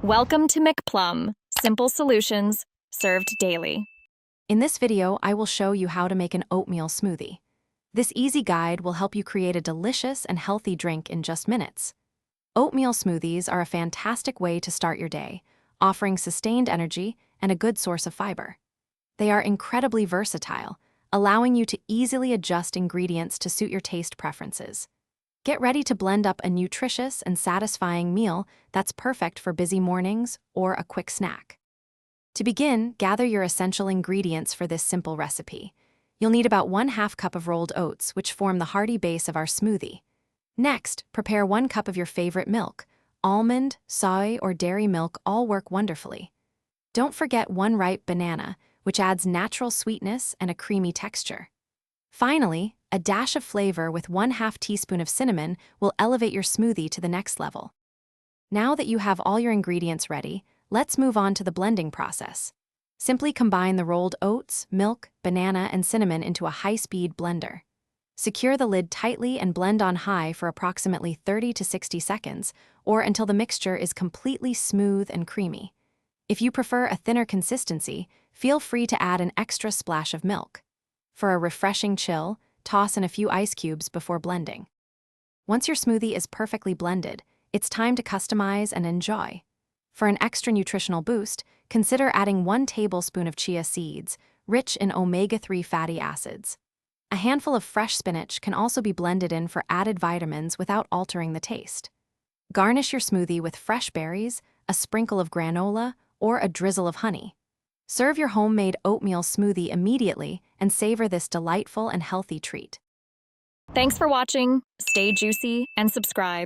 Welcome to McPlum, simple solutions served daily. In this video, I will show you how to make an oatmeal smoothie. This easy guide will help you create a delicious and healthy drink in just minutes. Oatmeal smoothies are a fantastic way to start your day, offering sustained energy and a good source of fiber. They are incredibly versatile, allowing you to easily adjust ingredients to suit your taste preferences. Get ready to blend up a nutritious and satisfying meal that's perfect for busy mornings or a quick snack. To begin, gather your essential ingredients for this simple recipe. You'll need about 1/2 cup of rolled oats, which form the hearty base of our smoothie. Next, prepare 1 cup of your favorite milk. Almond, soy, or dairy milk all work wonderfully. Don't forget 1 ripe banana, which adds natural sweetness and a creamy texture. Finally, a dash of flavor with 1/2 teaspoon of cinnamon will elevate your smoothie to the next level. Now that you have all your ingredients ready, let's move on to the blending process. Simply combine the rolled oats, milk, banana, and cinnamon into a high-speed blender. Secure the lid tightly and blend on high for approximately 30 to 60 seconds, or until the mixture is completely smooth and creamy. If you prefer a thinner consistency, feel free to add an extra splash of milk. For a refreshing chill, toss in a few ice cubes before blending. Once your smoothie is perfectly blended, it's time to customize and enjoy. For an extra nutritional boost, consider adding 1 tablespoon of chia seeds, rich in omega-3 fatty acids. A handful of fresh spinach can also be blended in for added vitamins without altering the taste. Garnish your smoothie with fresh berries, a sprinkle of granola, or a drizzle of honey. Serve your homemade oatmeal smoothie immediately and savor this delightful and healthy treat. Thanks for watching. Stay juicy and subscribe.